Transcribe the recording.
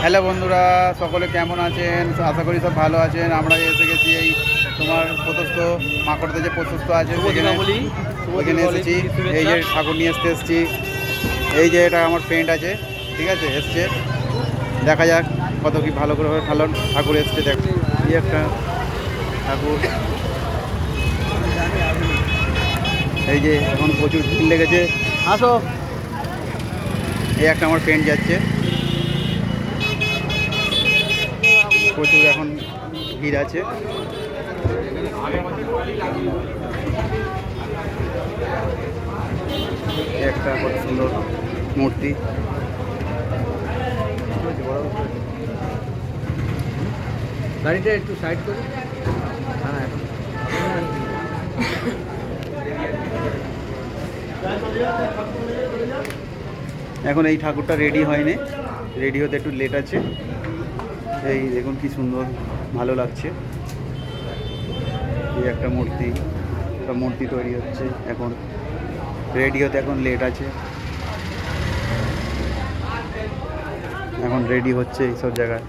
Hello বন্ধুরা, সকলে কেমন আছেন? আশা করি সব ভালো আছেন। আমরা এসে গেছি এই তোমার প্রশস্ত মাকড়তে যে প্রশস্ত আছে ওইখানে এসেছি। এই যে ঠাকুর নিয়ে এসেছি। এই যে এটা আমার ফ্রেন্ড আছে, ঠিক আছে, এসছে। দেখা যাক কত কি ভালো করে ভালো ঠাকুর এসছে। দেখ এই একটা ঠাকুর, এই যে এখন প্রচুর ভিড় লেগেছে। আসো, এই একটা আমার ফ্রেন্ড যাচ্ছে। প্রচুর এখন ভিড় আছে। একটা কত সুন্দর মূর্তি। গাড়িটা একটু সাইড করে। হ্যাঁ, এখন এই ঠাকুরটা রেডি হয়নি, রেডি হতে একটু লেট আছে। এই দেখুন কি সুন্দর, ভালো লাগছে। এই একটা মূর্তি তৈরি হচ্ছে, এখন রেডি হতে এখন লেট আছে। এখন রেডি হচ্ছে এইসব জায়গায়।